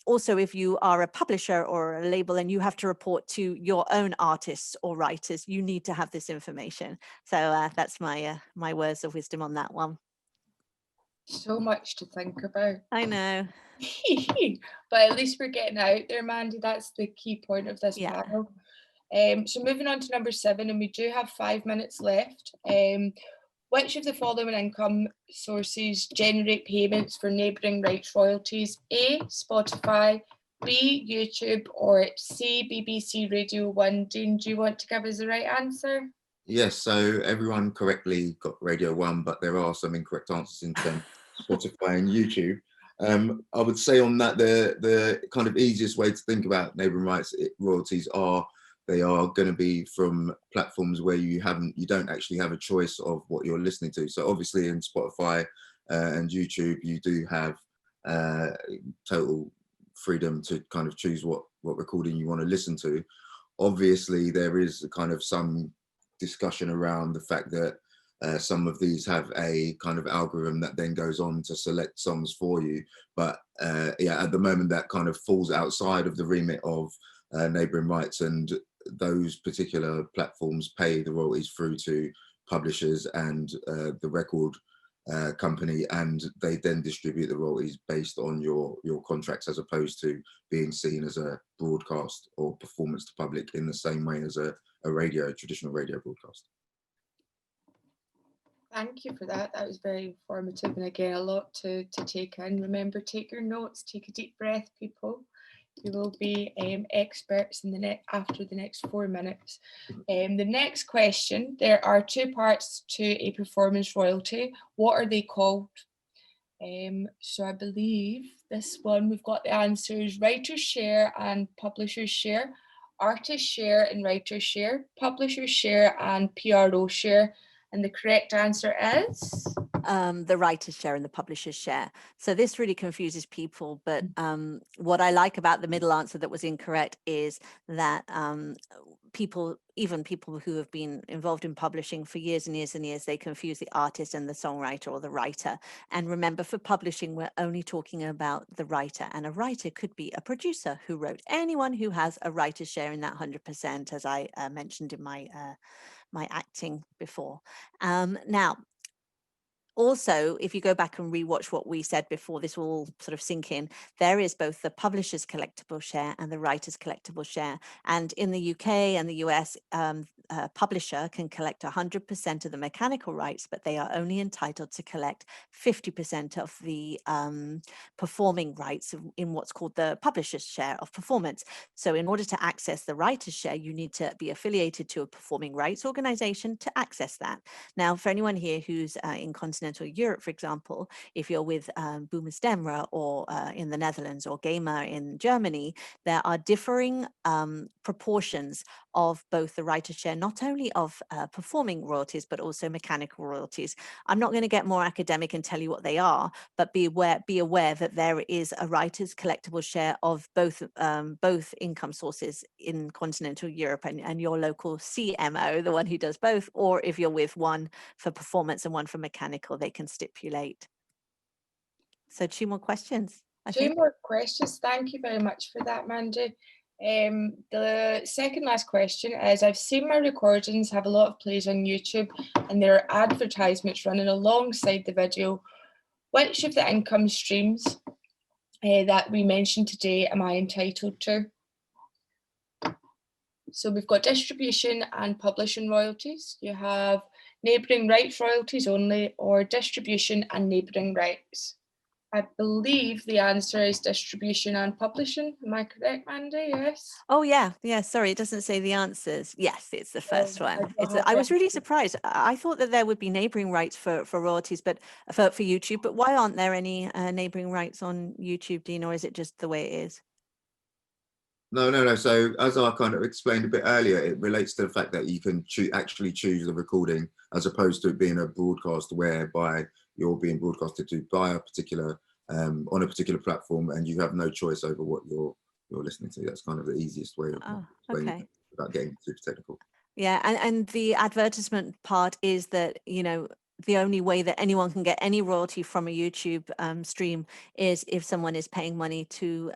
Also, if you are a publisher or a label and you have to report to your own artists or writers, you need to have this information. So that's my words of wisdom on that one. So much to think about. I know. But at least we're getting out there, Mandy. That's the key point of this Yeah. panel. So moving on to number 7, and we do have 5 minutes left. Which of the following income sources generate payments for neighbouring rights royalties? A, Spotify, B, YouTube, or C, BBC Radio 1? Dean, do you want to give us the right answer? Yes, so everyone correctly got Radio 1, but there are some incorrect answers in terms of Spotify and YouTube. I would say on that, the kind of easiest way to think about neighbouring rights royalties are, they are going to be from platforms where you don't actually have a choice of what you're listening to. So obviously in Spotify and YouTube, you do have total freedom to kind of choose what recording you want to listen to. Obviously, there is kind of some discussion around the fact that some of these have a kind of algorithm that then goes on to select songs for you. But yeah, at the moment that kind of falls outside of the remit of neighbouring rights, and those particular platforms pay the royalties through to publishers and the record company, and they then distribute the royalties based on your contracts, as opposed to being seen as a broadcast or performance to public in the same way as a traditional radio broadcast. Thank you for that. That was very informative, and again, a lot to take in. Remember, take your notes, take a deep breath, people. You will be experts in after the next 4 minutes. The next question, there are 2 parts to a performance royalty. What are they called? So I believe this one, we've got the answers: writer's share and publisher's share, artist share and writer's share, publisher's share and PRO share. And the correct answer is? The writer's share and the publisher's share. So this really confuses people, but what I like about the middle answer that was incorrect is that even people who have been involved in publishing for years and years and years, they confuse the artist and the songwriter or the writer. And remember, for publishing, we're only talking about the writer, and a writer could be a producer who wrote. Anyone who has a writer's share in that 100%, as I mentioned in my acting before. Now, also, if you go back and rewatch what we said before, this will all sort of sink in. There is both the publisher's collectible share and the writer's collectible share. And in the UK and the US, a publisher can collect 100% of the mechanical rights, but they are only entitled to collect 50% of the performing rights in what's called the publisher's share of performance. So in order to access the writer's share, you need to be affiliated to a performing rights organization to access that. Now, for anyone here who's in continental Europe, for example, if you're with Boomer Stemra or in the Netherlands or Gamer in Germany, there are differing proportions of both the writer's share, not only of performing royalties, but also mechanical royalties. I'm not going to get more academic and tell you what they are, but be aware that there is a writer's collectible share of both income sources in continental Europe, and your local CMO, the one who does both, or if you're with one for performance and one for mechanical, they can stipulate. So 2 more questions. Two more questions. Thank you very much for that, Mandy. The second last question is, I've seen my recordings have a lot of plays on YouTube, and there are advertisements running alongside the video. Which of the income streams that we mentioned today am I entitled to? So we've got distribution and publishing royalties. You have neighbouring rights royalties only, or distribution and neighbouring rights. I believe the answer is distribution and publishing. Am I correct, Mandy? Yes. Oh yeah. Sorry, it doesn't say the answers. Yes, it's the first one. I was really surprised. I thought that there would be neighbouring rights for royalties, but for YouTube. But why aren't there any neighbouring rights on YouTube, Dean, or is it just the way it is? No. So as I kind of explained a bit earlier, it relates to the fact that you can actually choose the recording, as opposed to it being a broadcast whereby you're being broadcasted to by a particular on a particular platform, and you have no choice over what you're listening to. That's kind of the easiest way of explaining Okay. it without getting super technical. Yeah, and the advertisement part is that, you know, the only way that anyone can get any royalty from a YouTube stream is if someone is paying money to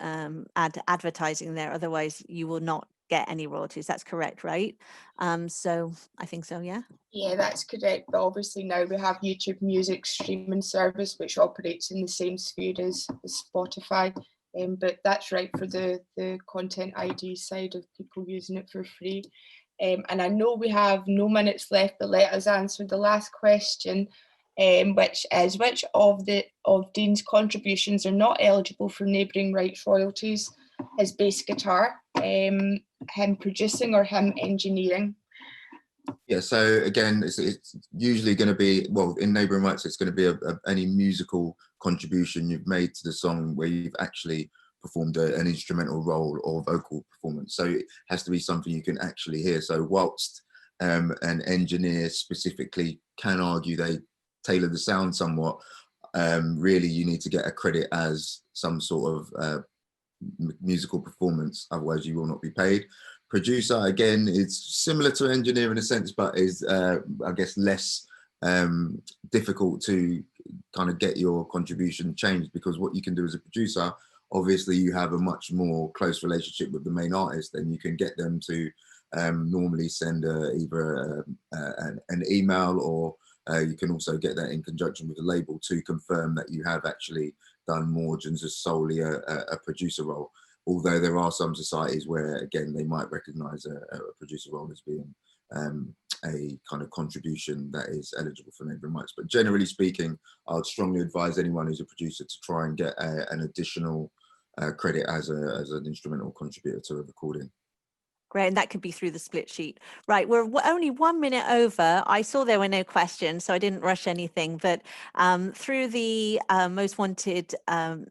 add advertising there. Otherwise, you will not get any royalties. That's correct, right? So I think so, yeah. Yeah, that's correct. But obviously now we have YouTube Music streaming service, which operates in the same sphere as Spotify. But that's right for the content ID side of people using it for free. And I know we have no minutes left, but let us answer the last question, which is which of Dean's contributions are not eligible for neighbouring rights royalties? His bass guitar, him producing, or him engineering? Yeah, so again, it's usually going to be, well, in neighbouring rights, it's going to be any musical contribution you've made to the song where you've actually performed an instrumental role or vocal performance. So it has to be something you can actually hear. So whilst an engineer specifically can argue they tailor the sound somewhat, really you need to get a credit as some sort of musical performance, otherwise you will not be paid. Producer, again, it's similar to engineer in a sense, but is I guess less difficult to kind of get your contribution changed, because what you can do as a producer, obviously you have a much more close relationship with the main artist, and you can get them to normally send either an email, or you can also get that in conjunction with the label to confirm that you have actually done more than just solely a producer role. Although there are some societies where, again, they might recognise a producer role as being a kind of contribution that is eligible for neighbouring rights. But generally speaking, I would strongly advise anyone who's a producer to try and get an additional credit as an instrumental contributor to a recording. Great, and that could be through the split sheet. Right, we're only 1 minute over. I saw there were no questions, so I didn't rush anything. But through the Most Wanted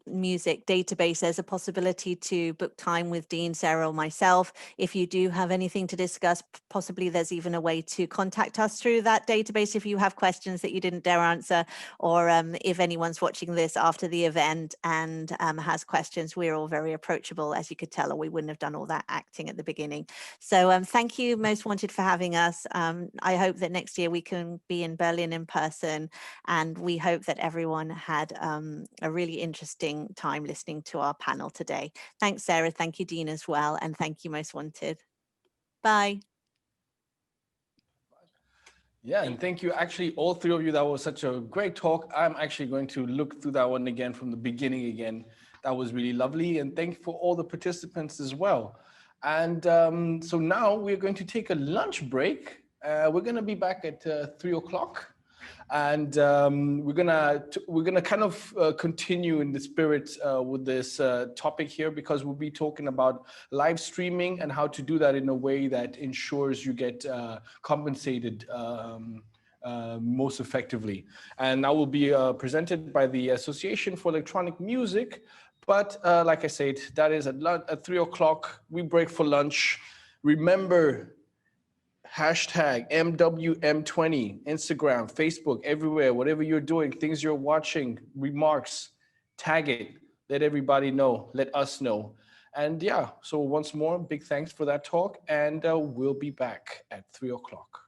music database, there's a possibility to book time with Dean, Sarah, or myself. If you do have anything to discuss, possibly there's even a way to contact us through that database if you have questions that you didn't dare answer, or if anyone's watching this after the event and has questions, we're all very approachable, as you could tell, or we wouldn't have done all that acting at the beginning. So thank you, Most Wanted, for having us. I hope that next year we can be in Berlin in person, and we hope that everyone had a really interesting time listening to our panel today. Thanks, Sarah. Thank you, Dean, as well. And thank you, Most Wanted. Bye. Yeah, and thank you, actually, all three of you. That was such a great talk. I'm actually going to look through that one again from the beginning again. That was really lovely. And thank you for all the participants as well. And so now we're going to take a lunch break. We're going to be back at 3 o'clock. And we're gonna kind of continue in the spirit with this topic here, because we'll be talking about live streaming and how to do that in a way that ensures you get compensated most effectively. And that will be presented by the Association for Electronic Music. But like I said, that is at 3 o'clock. We break for lunch. Remember, hashtag MWM20, Instagram, Facebook, everywhere, whatever you're doing, things you're watching, remarks, tag it, let everybody know, let us know. And yeah, so once more, big thanks for that talk, and we'll be back at 3 o'clock.